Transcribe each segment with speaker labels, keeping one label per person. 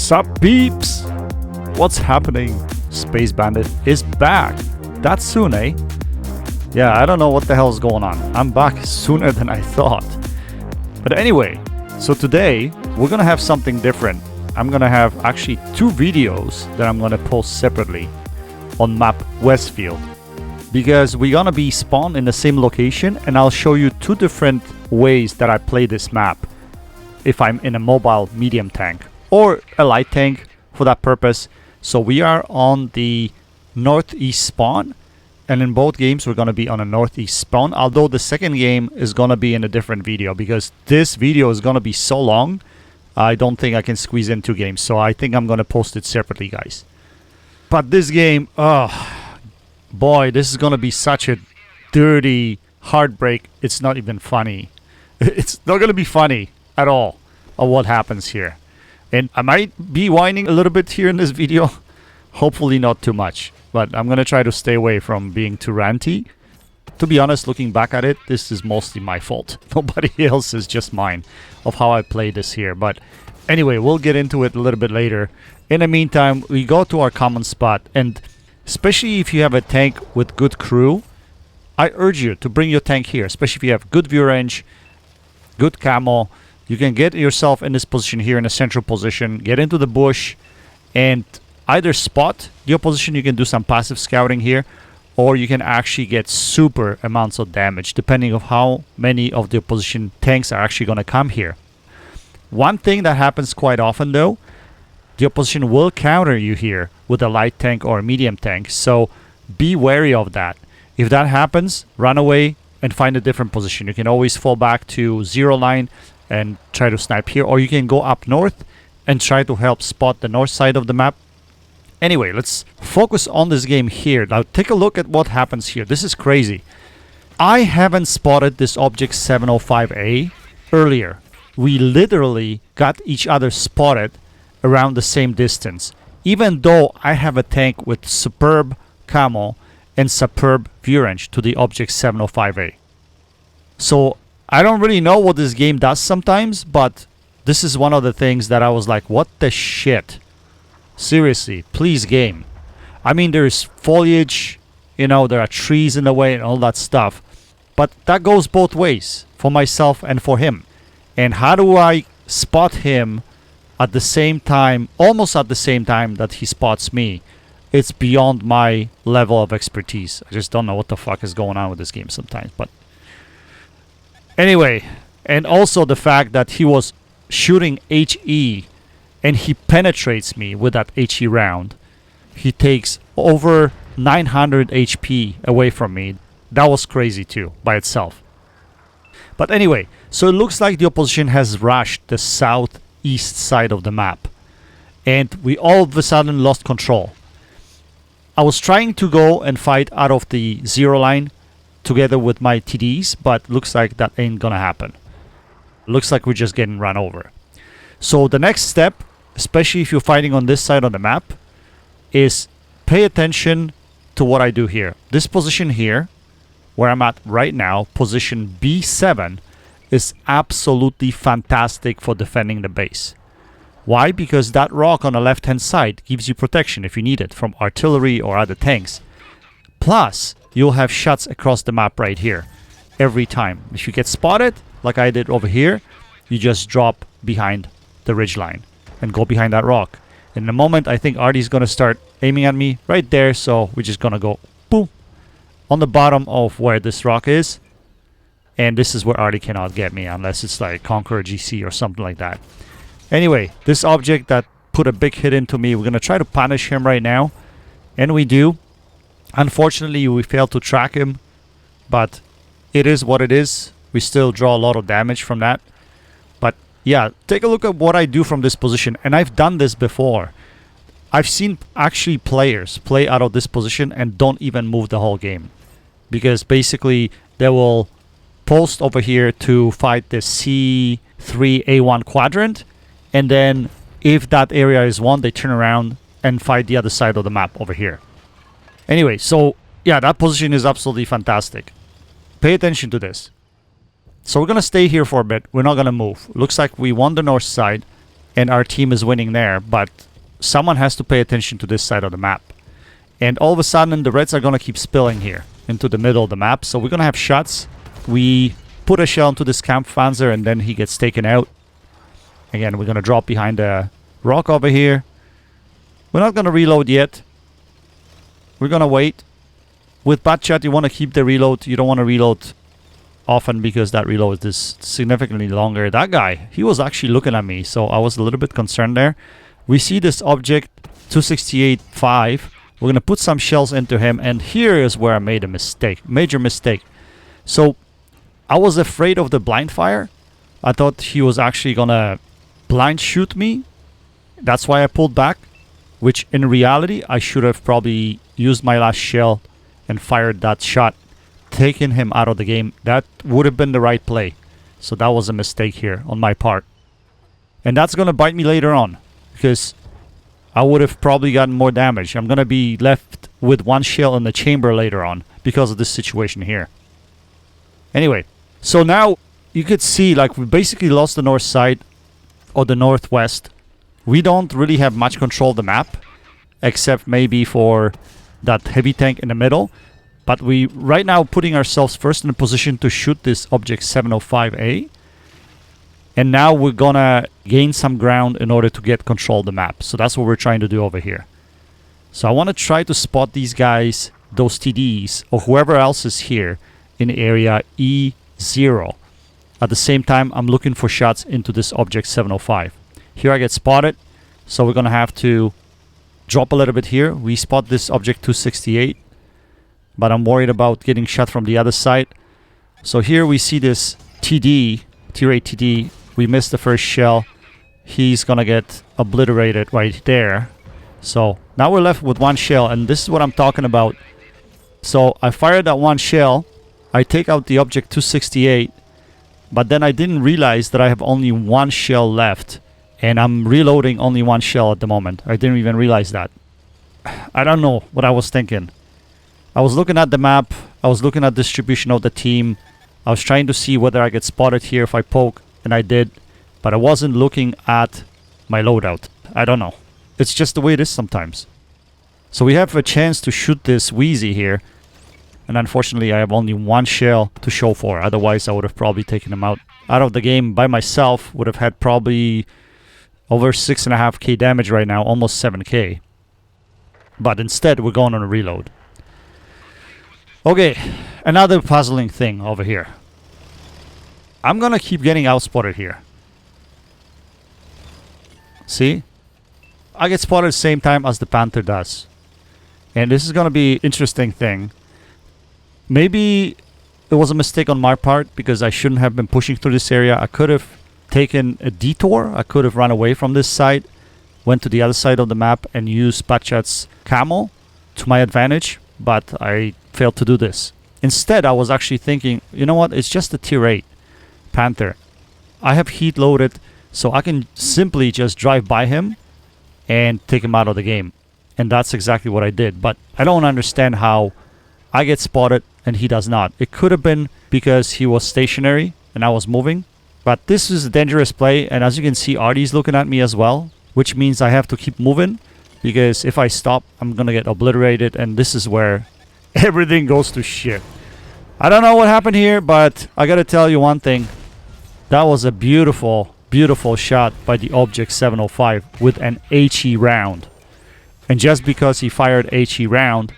Speaker 1: Sup peeps? What's happening? Space Bandit is back. That soon, eh? Yeah, I don't know what the hell is going on. I'm back sooner than I thought. But anyway, so today we're gonna have something different. I'm gonna have actually two videos that I'm gonna post separately on map Westfield, because we're gonna be spawned in the same location, and I'll show you two different ways that I play this map if I'm in a mobile medium tank or a light tank for that purpose. So we are on the northeast spawn, and in both games we're going to be on a northeast spawn, although the second game is going to be in a different video because this video is going to be so long. I don't think I can squeeze in two games, so I think I'm going to post it separately, guys. But this game, oh boy, this is going to be such a dirty heartbreak. It's not even funny. It's not going to be funny at all of what happens here. And I might be whining a little bit here in this video. Hopefully not too much. But I'm going to try to stay away from being too ranty. To be honest, looking back at it, this is mostly my fault. Nobody else, is just mine of how I play this here. But anyway, we'll get into it a little bit later. In the meantime, we go to our common spot. And especially if you have a tank with good crew, I urge you to bring your tank here. Especially if you have good view range, good camo. You can get yourself in this position here, in a central position, get into the bush, and either spot the opposition. You can do some passive scouting here, or you can actually get super amounts of damage depending on how many of the opposition tanks are actually going to come here. One thing that happens quite often though, the opposition will counter you here with a light tank or a medium tank, so be wary of that. If that happens, run away and find a different position. You can always fall back to zero line and try to snipe here, or you can go up north and try to help spot the north side of the map. Anyway, let's focus on this game here. Now take a look at what happens here. This is crazy. I haven't spotted this object 705A earlier. We literally got each other spotted around the same distance, even though I have a tank with superb camo and superb view range to the object 705A. So I don't really know what this game does sometimes, but this is one of the things that I was like, what the shit? Seriously, please game. I mean, there's foliage, you know, there are trees in the way and all that stuff. But that goes both ways, for myself and for him. And how do I spot him at the same time, almost at the same time that he spots me? It's beyond my level of expertise. I just don't know what the fuck is going on with this game sometimes, but anyway, and also the fact that he was shooting HE and he penetrates me with that HE round. He takes over 900 HP away from me. That was crazy too by itself. But anyway, so it looks like the opposition has rushed the southeast side of the map, and we all of a sudden lost control. I was trying to go and fight out of the zero line together with my TDs, but looks like that ain't gonna happen. Looks like we're just getting run over. So the next step, especially if you're fighting on this side of the map, is pay attention to what I do here. This position here, where I'm at right now, position B7, is absolutely fantastic for defending the base. Why? Because that rock on the left hand side gives you protection if you need it from artillery or other tanks. Plus, you'll have shots across the map right here every time. If you get spotted, like I did over here, you just drop behind the ridge line and go behind that rock. In a moment, I think Artie's going to start aiming at me right there, so we're just going to go boom on the bottom of where this rock is. And this is where Artie cannot get me unless it's like Conqueror GC or something like that. Anyway, this object that put a big hit into me, we're going to try to punish him right now. And we do. Unfortunately, we failed to track him, but it is what it is. We still draw a lot of damage from that. But yeah, take a look at what I do from this position. And I've done this before. I've seen actually players play out of this position and don't even move the whole game, because basically they will post over here to fight the C3A1 quadrant, and then if that area is won, they turn around and fight the other side of the map over here. Anyway, so yeah, that position is absolutely fantastic. Pay attention to this. So we're going to stay here for a bit. We're not going to move. Looks like we won the north side. and our team is winning there, but someone has to pay attention to this side of the map. And all of a sudden, the Reds are going to keep spilling here into the middle of the map. So we're going to have shots. We put a shell into this Kampfpanzer, and then he gets taken out. Again, we're going to drop behind a rock over here. We're not going to reload yet. We're going to wait. With Batchat, you want to keep the reload. You don't want to reload often because that reload is significantly longer. That guy, he was actually looking at me, so I was a little bit concerned there. We see this object, 268.5. We're going to put some shells into him, and here is where I made a mistake. Major mistake. So, I was afraid of the blind fire. I thought he was actually going to blind shoot me. That's why I pulled back. Which, in reality, I should have probably used my last shell and fired that shot, taking him out of the game. That would have been the right play. So, that was a mistake here on my part. And that's going to bite me later on. Because I would have probably gotten more damage. I'm going to be left with one shell in the chamber later on because of this situation here. Anyway, so now you could see like we basically lost the north side or the northwest. We don't really have much control of the map except maybe for that heavy tank in the middle. But we right now putting ourselves first in a position to shoot this object 705A. And now we're gonna gain some ground in order to get control of the map. So that's what we're trying to do over here. So I want to try to spot these guys, those TDs, or whoever else is here in area E0. At the same time, I'm looking for shots into this object 705. Here I get spotted. So we're gonna have to drop a little bit here. We spot this object 268. But I'm worried about getting shot from the other side. So here we see this TD, tier 8 TD. We missed the first shell. He's gonna get obliterated right there. So now we're left with one shell, and this is what I'm talking about. So I fired that one shell. I take out the object 268, but then I didn't realize that I have only one shell left, and I'm reloading only one shell at the moment. I didn't even realize that. I don't know what I was thinking. I was looking at the map. I was looking at distribution of the team. I was trying to see whether I get spotted here if I poke. And I did, but I wasn't looking at my loadout. I don't know. It's just the way it is sometimes. So we have a chance to shoot this Wheezy here. And unfortunately, I have only one shell to show for. Otherwise, I would have probably taken him out of the game by myself. Would have had probably over 6.5k damage right now. Almost 7k. But instead, we're going on a reload. Okay, another puzzling thing over here. I'm gonna keep getting outspotted here. See? I get spotted at the same time as the Panther does. And this is gonna be an interesting thing. Maybe it was a mistake on my part because I shouldn't have been pushing through this area. I could have taken a detour. I could have run away from this side, went to the other side of the map and used Batchat's camo to my advantage. But I failed to do this. Instead, I was actually thinking, you know what? It's just a tier 8. Panther. I have heat loaded, so I can simply just drive by him and take him out of the game. And that's exactly what I did. But I don't understand how I get spotted and he does not. It could have been because he was stationary and I was moving. But this is a dangerous play, and as you can see, Artie's looking at me as well, which means I have to keep moving because if I stop, I'm gonna get obliterated, and this is where everything goes to shit. I don't know what happened here, but I gotta tell you one thing. That was a beautiful, beautiful shot by the Object 705 with an HE round. And just because he fired HE round,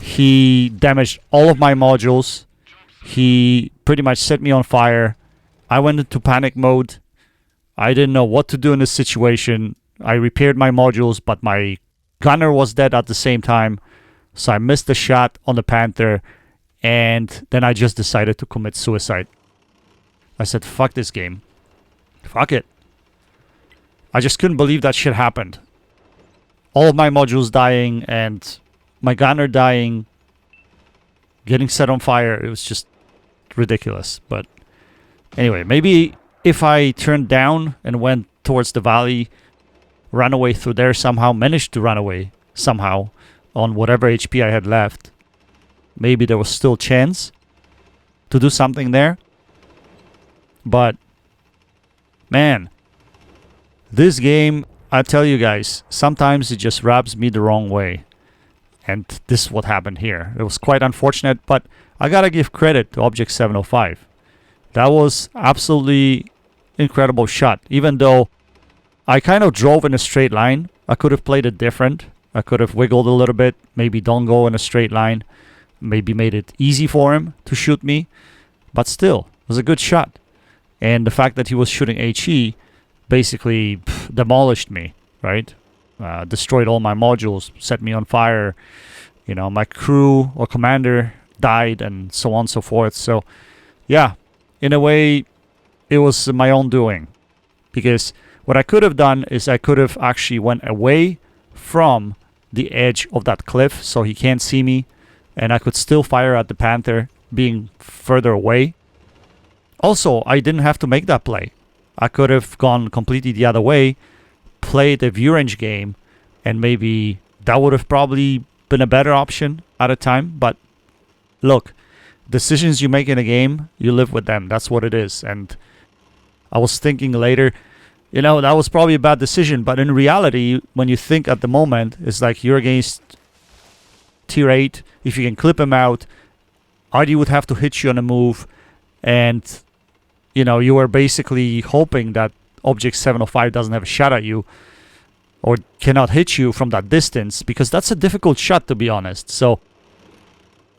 Speaker 1: he damaged all of my modules. He pretty much set me on fire. I went into panic mode. I didn't know what to do in this situation. I repaired my modules, but my gunner was dead at the same time. So I missed the shot on the Panther. And then I just decided to commit suicide. I said, fuck this game. Fuck it. I just couldn't believe that shit happened. All of my modules dying and my gunner dying. Getting set on fire. It was just ridiculous. But anyway, maybe if I turned down and went towards the valley, ran away through there somehow, managed to run away somehow on whatever HP I had left, maybe there was still chance to do something there. But man, This game, I tell you guys, sometimes it just rubs me the wrong way. And this is what happened here. It was quite unfortunate, but I gotta give credit to Object 705. That was absolutely incredible shot. Even though I kind of drove in a straight line, I could have played it different. I could have wiggled a little bit, maybe don't go in a straight line, maybe made it easy for him to shoot me. But still, it was a good shot. And the fact that he was shooting HE basically demolished me, right? Destroyed all my modules, set me on fire. You know, my crew or commander died and so on and so forth. So, yeah, in a way, it was my own doing. Because what I could have done is I could have actually went away from the edge of that cliff so he can't see me. And I could still fire at the Panther being further away. Also, I didn't have to make that play. I could have gone completely the other way, played a view range game, and maybe that would have probably been a better option at a time. But look, decisions you make in a game, you live with them. That's what it is. And I was thinking later, you know, that was probably a bad decision. But in reality, when you think at the moment, it's like you're against tier 8. If you can clip him out, RD would have to hit you on a move. And, you know, you were basically hoping that Object 705 doesn't have a shot at you or cannot hit you from that distance, because that's a difficult shot, to be honest. So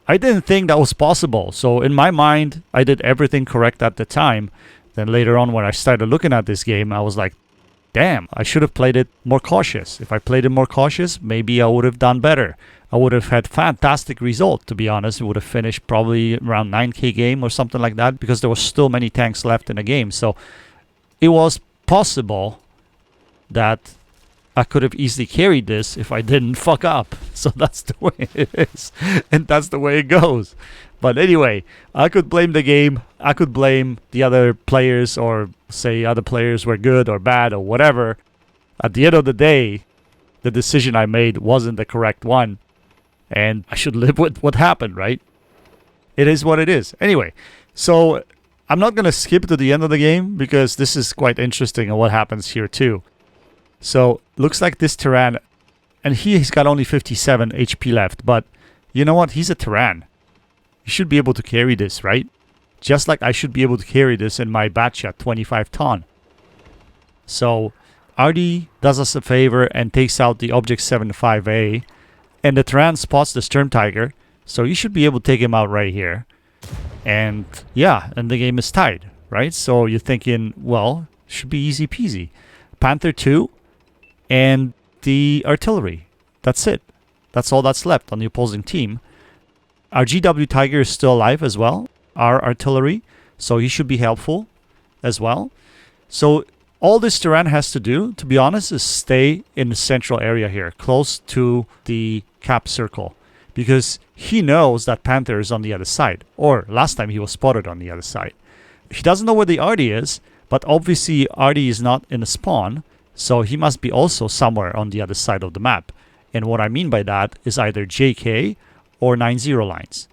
Speaker 1: I didn't think that was possible. So in my mind, I did everything correct at the time. Then later on, when I started looking at this game, I was like, damn, I should have played it more cautious. If I played it more cautious, maybe I would have done better. I would have had fantastic result, to be honest. It would have finished probably around 9k game or something like that, because there was still many tanks left in the game. So it was possible that I could have easily carried this if I didn't fuck up. So that's the way it is. And that's the way it goes. But anyway, I could blame the game. I could blame the other players, or say other players were good or bad or whatever. At the end of the day, the decision I made wasn't the correct one. And I should live with what happened, right? It is what it is. Anyway, so I'm not going to skip to the end of the game, because this is quite interesting and what happens here too. So looks like this Terran, and he's got only 57 HP left. But you know what? He's a Terran. You should be able to carry this, right? Just like I should be able to carry this in my Batchat 25 ton. So RD does us a favor and takes out the Object 75A. And the Terran spots the Sturm Tiger, so you should be able to take him out right here. And yeah, and the game is tied, right? So you're thinking, well, should be easy peasy. Panther 2 and the artillery. That's it. That's all that's left on the opposing team. Our GW Tiger is still alive as well, our artillery, so he should be helpful as well. So all this Terran has to do, to be honest, is stay in the central area here, close to the cap circle, because he knows that Panther is on the other side, or last time he was spotted on the other side. He doesn't know where the RD is, but obviously RD is not in a spawn, so he must be also somewhere on the other side of the map. And what I mean by that is either JK or 90 lines.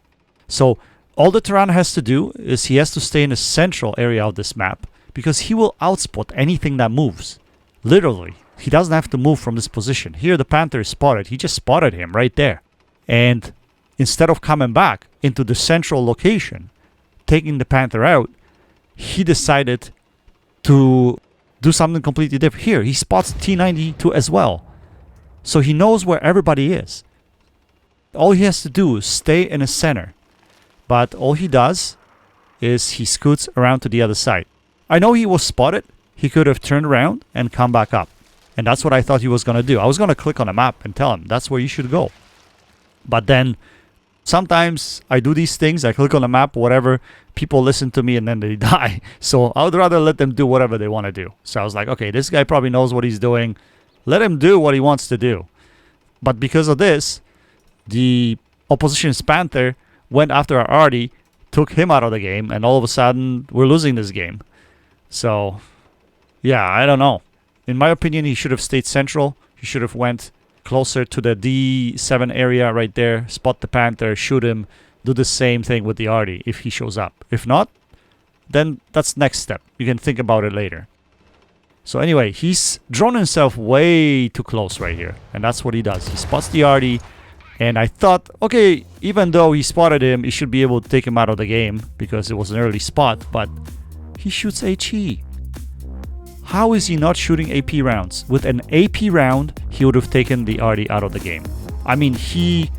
Speaker 1: So all the Terran has to do is he has to stay in the central area of this map, because he will outspot anything that moves. Literally. He doesn't have to move from this position. Here the Panther is spotted. He just spotted him right there. And instead of coming back into the central location, taking the Panther out, he decided to do something completely different. Here, he spots T92 as well. So he knows where everybody is. All he has to do is stay in the center. But all he does is he scoots around to the other side. I know he was spotted. He could have turned around and come back up. And that's what I thought he was going to do. I was going to click on a map and tell him that's where you should go. But then sometimes I do these things. I click on a map, whatever. People listen to me and then they die. So I would rather let them do whatever they want to do. So I was like, okay, this guy probably knows what he's doing. Let him do what he wants to do. But because of this, the opposition's Panther went after our RD, took him out of the game, and all of a sudden we're losing this game. So yeah, I don't know. In my opinion, he should have stayed central. He should have went closer to the D7 area right there, spot the Panther, shoot him, do the same thing with the RD if he shows up. If not, then that's next step. You can think about it later. So anyway, he's drawn himself way too close right here. And that's what he does. He spots the RD. And I thought, okay, even though he spotted him, he should be able to take him out of the game because it was an early spot. But he shoots HE. How is he not shooting AP rounds? With an AP round, he would have taken the RD out of the game. I mean, he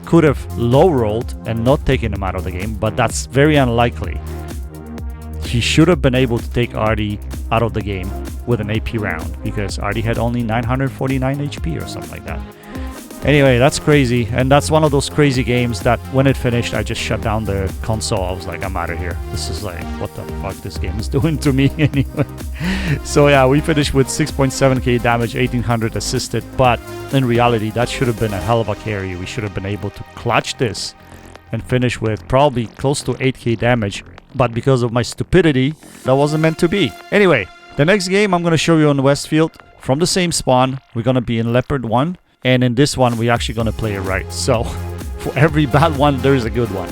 Speaker 1: could have low rolled and not taken him out of the game, but that's very unlikely. He should have been able to take RD out of the game with an AP round because RD had only 949 HP or something like that. Anyway, that's crazy, and that's one of those crazy games that when it finished, I just shut down the console. I was like, I'm out of here. This is like, what the fuck this game is doing to me anyway. So yeah, we finished with 6.7k damage, 1800 assisted, but in reality, that should have been a hell of a carry. We should have been able to clutch this and finish with probably close to 8k damage, but because of my stupidity, that wasn't meant to be. Anyway, the next game I'm going to show you on Westfield, from the same spawn, we're going to be in Pt.1. And in this one, we're actually going to play it right. So for every bad one, there's a good one.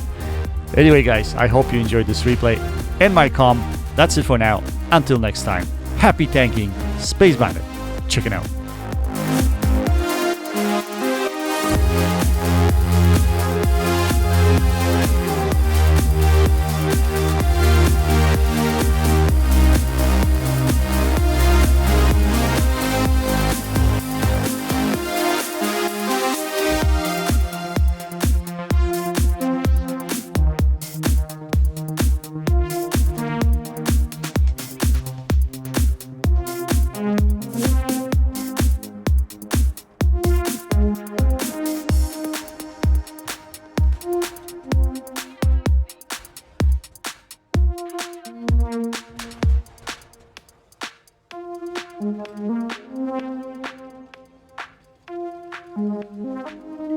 Speaker 1: Anyway, guys, I hope you enjoyed this replay and my comm. That's it for now. Until next time, happy tanking, Space Bandit. Check it out.
Speaker 2: Thank you.